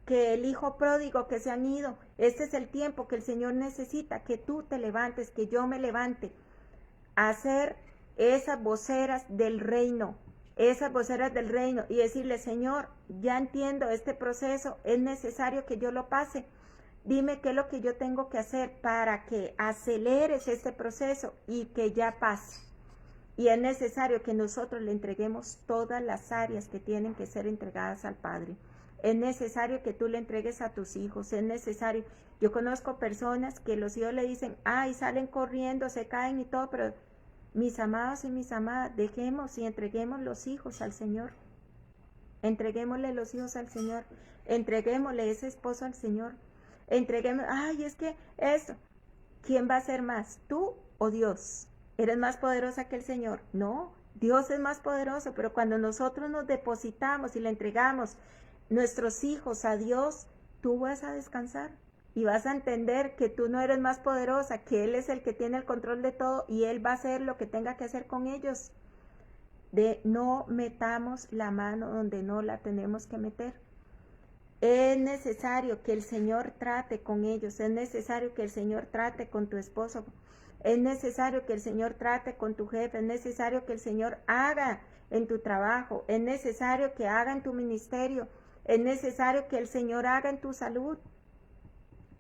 el hijo pródigo que se han ido. Este es el tiempo que el Señor necesita, que tú te levantes, que yo me levante, a ser esas voceras del reino, y decirle, Señor, ya entiendo este proceso, es necesario que yo lo pase. Dime qué es lo que yo tengo que hacer para que aceleres este proceso y que ya pase. Y es necesario que nosotros le entreguemos todas las áreas que tienen que ser entregadas al Padre. Es necesario que tú le entregues a tus hijos, es necesario. Yo conozco personas que los hijos le dicen, ay, salen corriendo, se caen y todo, pero mis amados y mis amadas, dejemos y entreguemos los hijos al Señor. Entreguémosle los hijos al Señor, entreguémosle ese esposo al Señor. Entreguemos, ay, es que esto, ¿quién va a ser más, tú o Dios? ¿Eres más poderosa que el Señor? No, Dios es más poderoso, pero cuando nosotros nos depositamos y le entregamos nuestros hijos a Dios, tú vas a descansar y vas a entender que tú no eres más poderosa, que Él es el que tiene el control de todo y Él va a hacer lo que tenga que hacer con ellos. De no metamos la mano donde no la tenemos que meter. Es necesario que el Señor trate con ellos, es necesario que el Señor trate con tu esposo, es necesario que el Señor trate con tu jefe, es necesario que el Señor haga en tu trabajo, es necesario que haga en tu ministerio, es necesario que el Señor haga en tu salud.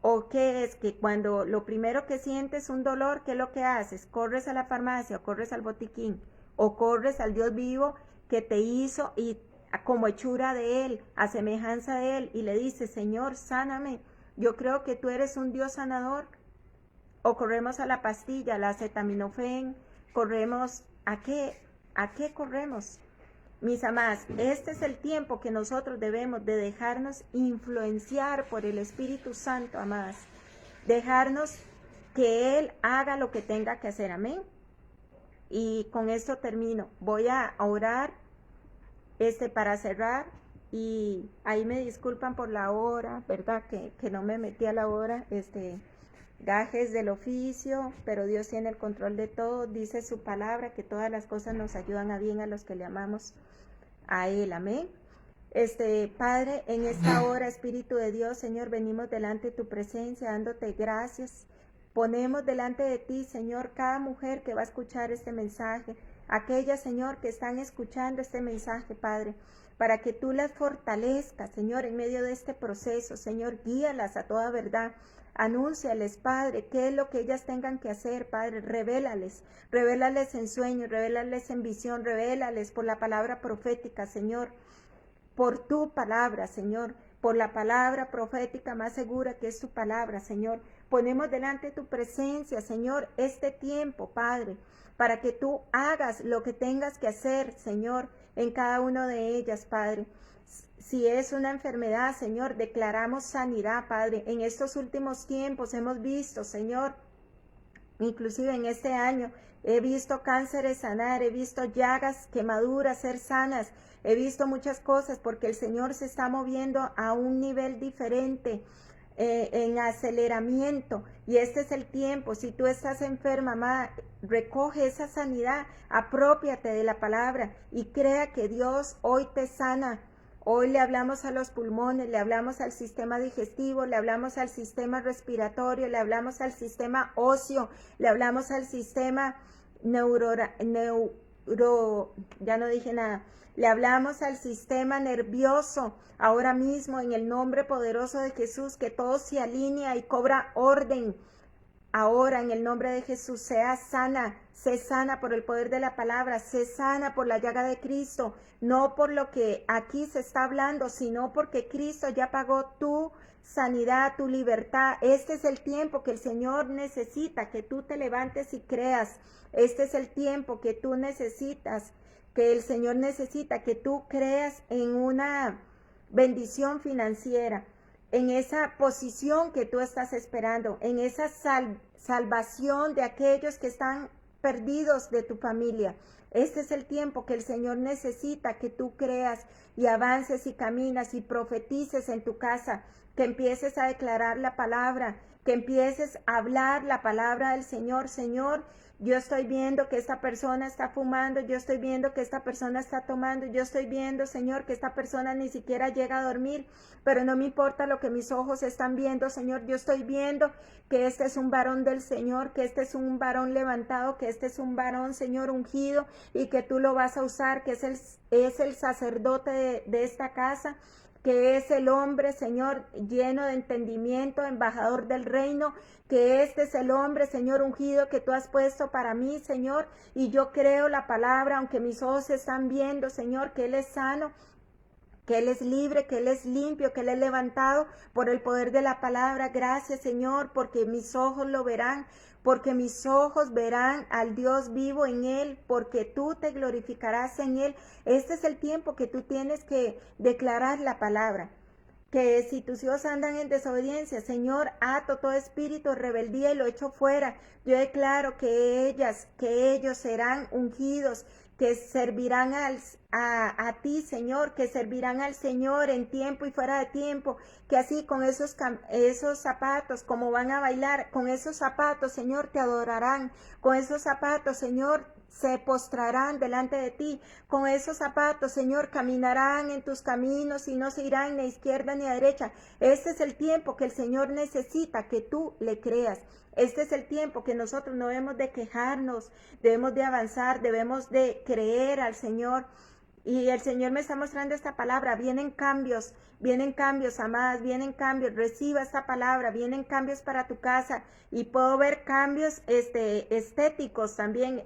¿O qué es? Que cuando lo primero que sientes un dolor, ¿qué es lo que haces? Corres a la farmacia, o corres al botiquín, o corres al Dios vivo que te hizo y como hechura de Él, a semejanza de Él, y le dices, Señor, sáname, yo creo que tú eres un Dios sanador. O corremos a la pastilla, la acetaminofén, corremos, ¿a qué corremos? Mis amadas, este es el tiempo que nosotros debemos de dejarnos influenciar por el Espíritu Santo, amadas. Dejarnos que Él haga lo que tenga que hacer, amén. Y con esto termino. Voy a orar Para cerrar, y ahí me disculpan por la hora, ¿verdad? Que no me metí a la hora, gajes del oficio, pero Dios tiene el control de todo, dice su palabra, que todas las cosas nos ayudan a bien a los que le amamos a Él, amén. Padre, en esta hora, Espíritu de Dios, Señor, venimos delante de tu presencia, dándote gracias. Ponemos delante de ti, Señor, cada mujer que va a escuchar este mensaje, aquellas, Señor, que están escuchando este mensaje, Padre, para que tú las fortalezcas, Señor, en medio de este proceso. Señor, guíalas a toda verdad. Anúnciales, Padre, qué es lo que ellas tengan que hacer, Padre. Revélales en sueños, revélales en visión, revélales por la palabra profética, Señor. Por tu palabra, Señor, por la palabra profética más segura que es tu palabra, Señor. Ponemos delante de tu presencia, Señor, este tiempo, Padre, para que tú hagas lo que tengas que hacer, Señor, en cada una de ellas, Padre. Si es una enfermedad, Señor, declaramos sanidad, Padre. En estos últimos tiempos hemos visto, Señor, inclusive en este año, he visto cánceres sanar, he visto llagas, quemaduras ser sanas, he visto muchas cosas porque el Señor se está moviendo a un nivel diferente, en aceleramiento, y este es el tiempo. Si tú estás enferma, amada, recoge esa sanidad, apropiate de la palabra y crea que Dios hoy te sana. Hoy le hablamos a los pulmones, le hablamos al sistema digestivo, le hablamos al sistema respiratorio, le hablamos al sistema óseo, le hablamos al sistema ya no dije nada, le hablamos al sistema nervioso. Ahora mismo, en el nombre poderoso de Jesús, que todo se alinea y cobra orden. Ahora, en el nombre de Jesús, sea sana, sé sana por el poder de la palabra, sé sana por la llaga de Cristo, no por lo que aquí se está hablando, sino porque Cristo ya pagó tu sanidad, tu libertad. Este es el tiempo que el Señor necesita, que tú te levantes y creas. Este es el tiempo que tú necesitas, que el Señor necesita, que tú creas en una bendición financiera, en esa posición que tú estás esperando, en esa salvación de aquellos que están perdidos de tu familia. Este es el tiempo que el Señor necesita que tú creas y avances y caminas y profetices en tu casa, que empieces a declarar la palabra, que empieces a hablar la palabra del Señor. Señor, yo estoy viendo que esta persona está fumando, yo estoy viendo que esta persona está tomando, yo estoy viendo, Señor, que esta persona ni siquiera llega a dormir, pero no me importa lo que mis ojos están viendo, Señor. Yo estoy viendo que este es un varón del Señor, que este es un varón levantado, que este es un varón, Señor, ungido, y que tú lo vas a usar, que es el sacerdote de esta casa, que es el hombre, Señor, lleno de entendimiento, embajador del reino, que este es el hombre, Señor, ungido que tú has puesto para mí, Señor, y yo creo la palabra, aunque mis ojos están viendo, Señor, que Él es sano, que Él es libre, que Él es limpio, que Él es levantado por el poder de la palabra. Gracias, Señor, porque mis ojos lo verán, porque mis ojos verán al Dios vivo en Él, porque tú te glorificarás en Él. Este es el tiempo que tú tienes que declarar la palabra. Que si tus hijos andan en desobediencia, Señor, ato todo espíritu de rebeldía y lo echo fuera. Yo declaro que ellos serán ungidos, que servirán a ti, Señor, que servirán al Señor en tiempo y fuera de tiempo, que así con esos zapatos, como van a bailar, con esos zapatos, Señor, te adorarán, con esos zapatos, Señor, se postrarán delante de ti, con esos zapatos, Señor, caminarán en tus caminos y no se irán ni a izquierda ni a derecha. Este es el tiempo que el Señor necesita que tú le creas. Este es el tiempo que nosotros no debemos de quejarnos, debemos de avanzar, debemos de creer al Señor. Y el Señor me está mostrando esta palabra. Vienen cambios, amadas, vienen cambios. Reciba esta palabra, vienen cambios para tu casa. Y puedo ver cambios estéticos también,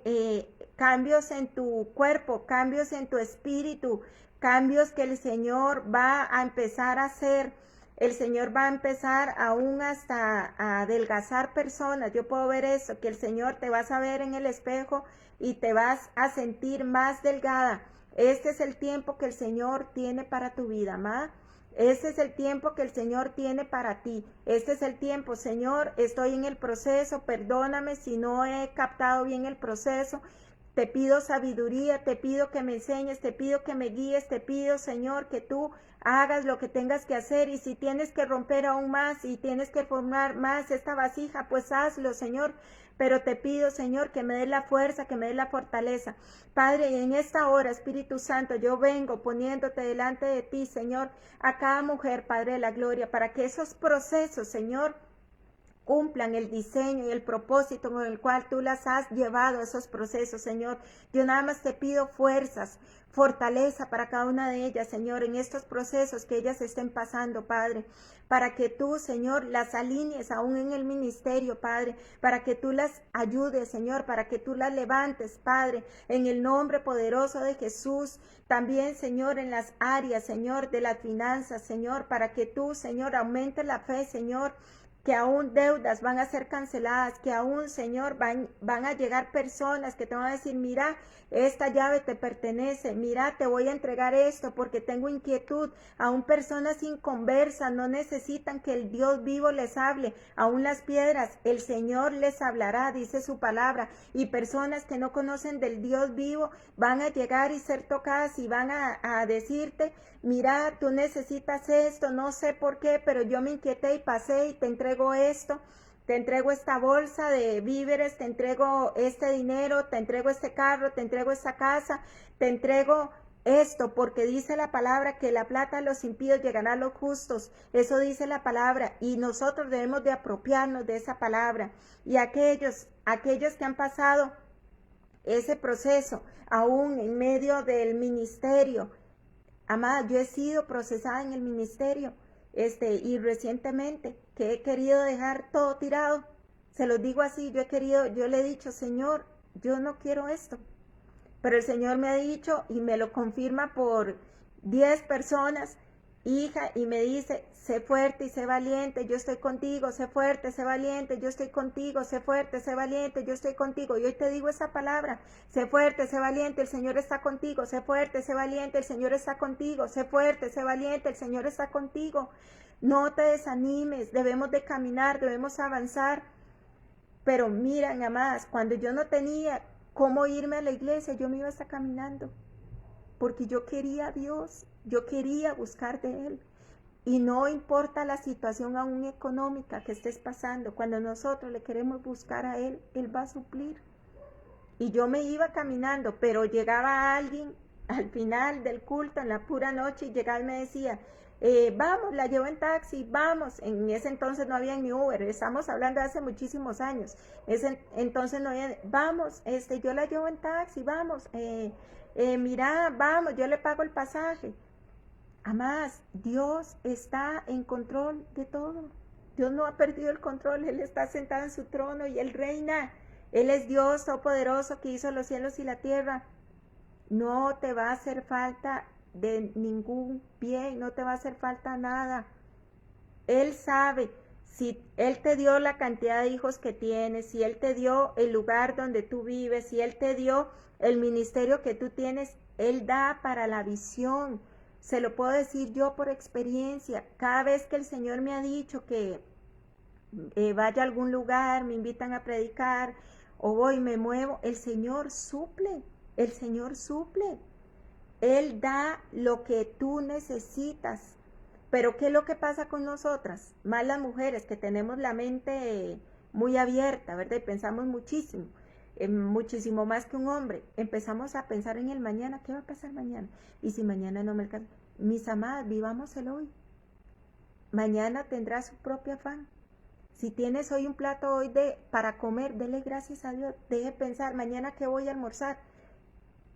cambios en tu cuerpo, cambios en tu espíritu, cambios que el Señor va a empezar a hacer. El Señor va a empezar aún hasta a adelgazar personas. Yo puedo ver eso, que el Señor te vas a ver en el espejo y te vas a sentir más delgada. Este es el tiempo que el Señor tiene para tu vida, amada. Este es el tiempo que el Señor tiene para ti. Este es el tiempo, Señor, estoy en el proceso, perdóname si no he captado bien el proceso. Te pido sabiduría, te pido que me enseñes, te pido que me guíes, te pido, Señor, que tú hagas lo que tengas que hacer, y si tienes que romper aún más y tienes que formar más esta vasija, pues hazlo, Señor. Pero te pido, Señor, que me des la fuerza, que me des la fortaleza. Padre, en esta hora, Espíritu Santo, yo vengo poniéndote delante de ti, Señor, a cada mujer, Padre de la gloria, para que esos procesos, Señor, cumplan el diseño y el propósito con el cual tú las has llevado a esos procesos, Señor. Yo nada más te pido fuerzas, fortaleza para cada una de ellas, Señor, en estos procesos que ellas estén pasando, Padre, para que tú, Señor, las alinees aún en el ministerio, Padre, para que tú las ayudes, Señor, para que tú las levantes, Padre, en el nombre poderoso de Jesús. También, Señor, en las áreas, Señor, de las finanzas, Señor, para que tú, Señor, aumentes la fe, Señor, que aún deudas van a ser canceladas, que aún, Señor, van a llegar personas que te van a decir, mira, esta llave te pertenece, mira, te voy a entregar esto porque tengo inquietud. Aún personas inconversas no necesitan que el Dios vivo les hable, aún las piedras, el Señor les hablará, dice su palabra, y personas que no conocen del Dios vivo van a llegar y ser tocadas y van a decirte, mira, tú necesitas esto, no sé por qué, pero yo me inquieté y pasé y te entrego esto, te entrego esta bolsa de víveres, te entrego este dinero, te entrego este carro, te entrego esta casa, te entrego esto, porque dice la palabra que la plata a los impíos llegará a los justos. Eso dice la palabra, y nosotros debemos de apropiarnos de esa palabra. Y aquellos que han pasado ese proceso, aún en medio del ministerio, amada, yo he sido procesada en el ministerio, y recientemente que he querido dejar todo tirado, se los digo así, yo le he dicho, Señor, yo no quiero esto, pero el Señor me ha dicho y me lo confirma por 10 personas, hija, y me dice, sé fuerte y sé valiente, yo estoy contigo, sé fuerte, sé valiente, yo estoy contigo, sé fuerte, sé valiente, yo estoy contigo. Y hoy te digo esa palabra, sé fuerte, sé valiente, el Señor está contigo, sé fuerte, sé valiente, el Señor está contigo, sé fuerte, sé valiente, el Señor está contigo. No te desanimes, debemos de caminar, debemos avanzar. Pero miren, amadas, cuando yo no tenía cómo irme a la iglesia, yo me iba hasta caminando, porque yo quería a Dios, yo quería buscar de Él. Y no importa la situación aún económica que estés pasando, cuando nosotros le queremos buscar a Él, Él va a suplir. Y yo me iba caminando, pero llegaba alguien al final del culto, en la pura noche, y llegaba y me decía, vamos, la llevo en taxi, vamos. En ese entonces no había ni Uber, estamos hablando de hace muchísimos años. Entonces no había, vamos, yo la llevo en taxi, vamos, mira, vamos, yo le pago el pasaje. Además, Dios está en control de todo. Dios no ha perdido el control, Él está sentado en su trono y Él reina. Él es Dios todopoderoso que hizo los cielos y la tierra. No te va a hacer falta de ningún bien, no te va a hacer falta nada. Él sabe, si Él te dio la cantidad de hijos que tienes, si Él te dio el lugar donde tú vives, si Él te dio el ministerio que tú tienes, Él da para la visión. Se lo puedo decir yo por experiencia. Cada vez que el Señor me ha dicho que vaya a algún lugar, me invitan a predicar, o voy, me muevo, el Señor suple, el Señor suple. Él da lo que tú necesitas. Pero ¿qué es lo que pasa con nosotras? Más las mujeres que tenemos la mente muy abierta, ¿verdad? Y pensamos muchísimo, muchísimo más que un hombre. Empezamos a pensar en el mañana, ¿qué va a pasar mañana? Y si mañana no me alcanza. Mis amadas, vivamos el hoy. Mañana tendrá su propio afán. Si tienes hoy un plato para comer, dele gracias a Dios. Deje pensar, mañana qué voy a almorzar.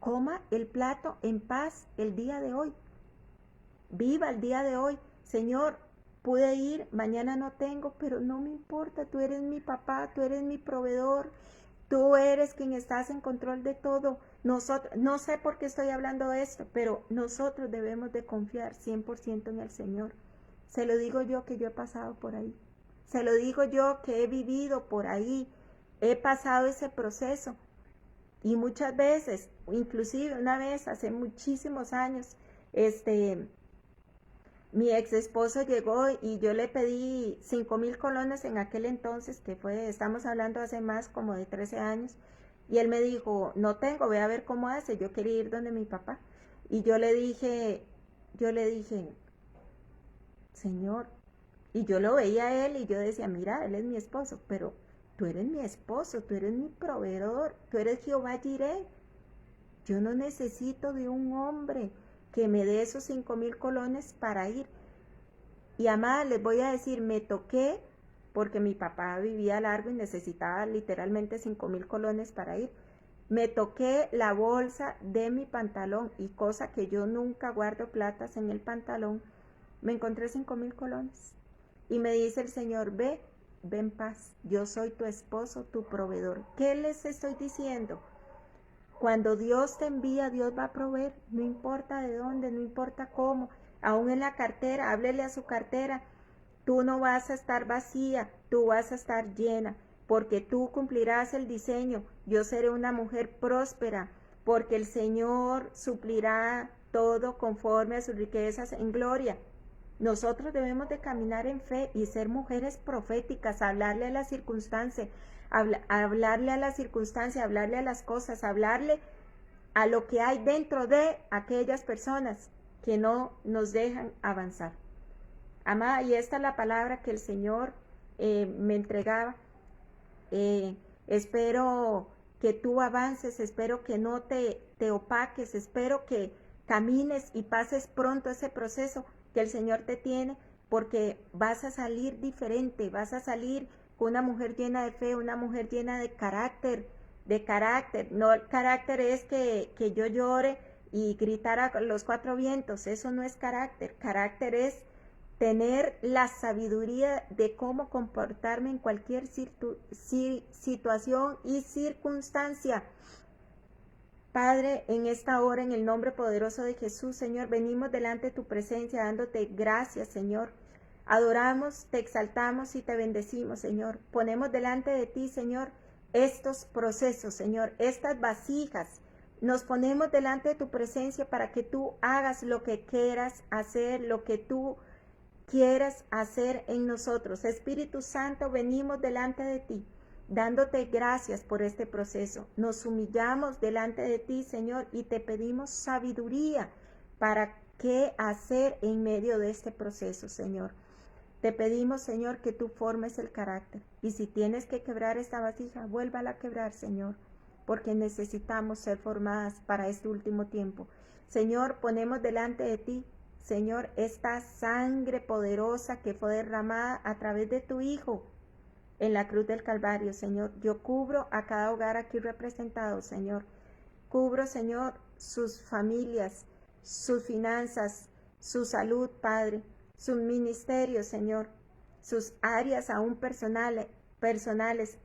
Coma el plato en paz el día de hoy. Viva el día de hoy. Señor, pude ir, mañana no tengo, pero no me importa. Tú eres mi papá, tú eres mi proveedor. Tú eres quien estás en control de todo. Nosotros, no sé por qué estoy hablando de esto, pero nosotros debemos de confiar 100% en el Señor. Se lo digo yo que yo he pasado por ahí. Se lo digo yo que he vivido por ahí. He pasado ese proceso. Y muchas veces, inclusive una vez, hace muchísimos años, mi ex esposo llegó y yo le pedí 5,000 colones en aquel entonces, que fue, estamos hablando hace más como de 13 años, Y él me dijo, no tengo, ve a ver cómo hace, yo quería ir donde mi papá. Y yo le dije, Señor, y yo lo veía a él y yo decía, mira, él es mi esposo, pero tú eres mi esposo, tú eres mi proveedor, tú eres Jehová Jireh. Yo no necesito de un hombre que me dé esos 5,000 colones para ir. Y amada, les voy a decir, me toqué, porque mi papá vivía largo y necesitaba literalmente 5,000 colones para ir. Me toqué la bolsa de mi pantalón y cosa que yo nunca guardo platas en el pantalón. Me encontré 5,000 colones. Y me dice el Señor, ve en paz, yo soy tu esposo, tu proveedor. ¿Qué les estoy diciendo? Cuando Dios te envía, Dios va a proveer, no importa de dónde, no importa cómo, aún en la cartera, háblele a su cartera, tú no vas a estar vacía, tú vas a estar llena, porque tú cumplirás el diseño, yo seré una mujer próspera, porque el Señor suplirá todo conforme a sus riquezas en gloria. Nosotros debemos de caminar en fe y ser mujeres proféticas, hablarle a las circunstancias, hablarle a las circunstancias, hablarle a las cosas, hablarle a lo que hay dentro de aquellas personas que no nos dejan avanzar. Amada, y esta es la palabra que el Señor me entregaba. Espero que tú avances, espero que no te opaques, espero que camines y pases pronto ese proceso que el Señor te tiene, porque vas a salir diferente, vas a salir con una mujer llena de fe, una mujer llena de carácter. No, el carácter es que yo llore y gritar a los 4 vientos, eso no es carácter. Carácter es tener la sabiduría de cómo comportarme en cualquier situación y circunstancia. Padre, en esta hora, en el nombre poderoso de Jesús, Señor, venimos delante de tu presencia dándote gracias, Señor. Adoramos, te exaltamos y te bendecimos, Señor. Ponemos delante de ti, Señor, estos procesos, Señor, estas vasijas. Nos ponemos delante de tu presencia para que tú hagas lo que quieras hacer, lo que tú quieras hacer en nosotros. Espíritu Santo, venimos delante de ti, dándote gracias por este proceso. Nos humillamos delante de ti, Señor, y te pedimos sabiduría para qué hacer en medio de este proceso, Señor. Te pedimos, Señor, que tú formes el carácter. Y si tienes que quebrar esta vasija, vuélvala a quebrar, Señor, porque necesitamos ser formadas para este último tiempo. Señor, ponemos delante de ti, Señor, esta sangre poderosa que fue derramada a través de tu Hijo en la cruz del Calvario, Señor. Yo cubro a cada hogar aquí representado, Señor. Cubro, Señor, sus familias, sus finanzas, su salud, Padre, sus ministerios, Señor, sus áreas aún personales,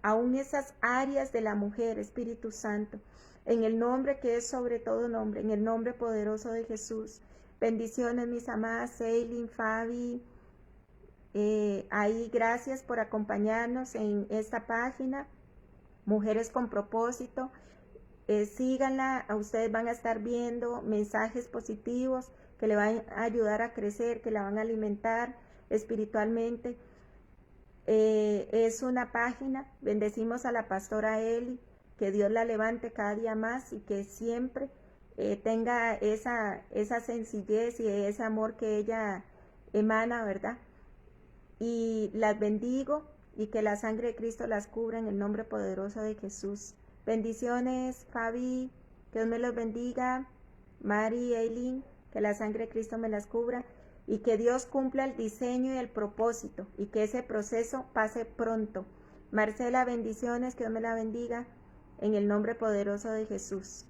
aún esas áreas de la mujer, Espíritu Santo, en el nombre que es sobre todo nombre, en el nombre poderoso de Jesús. Bendiciones, mis amadas, Eileen, Fabi, ahí gracias por acompañarnos en esta página, Mujeres con Propósito. Síganla, a ustedes van a estar viendo mensajes positivos que le van a ayudar a crecer, que la van a alimentar espiritualmente. Es una página, bendecimos a la pastora Eli, que Dios la levante cada día más y que siempre tenga esa sencillez y ese amor que ella emana, ¿verdad? Y las bendigo y que la sangre de Cristo las cubra en el nombre poderoso de Jesús. Bendiciones, Fabi, que Dios me los bendiga. Mari, Eileen, que la sangre de Cristo me las cubra y que Dios cumpla el diseño y el propósito y que ese proceso pase pronto. Marcela, bendiciones, que Dios me la bendiga en el nombre poderoso de Jesús.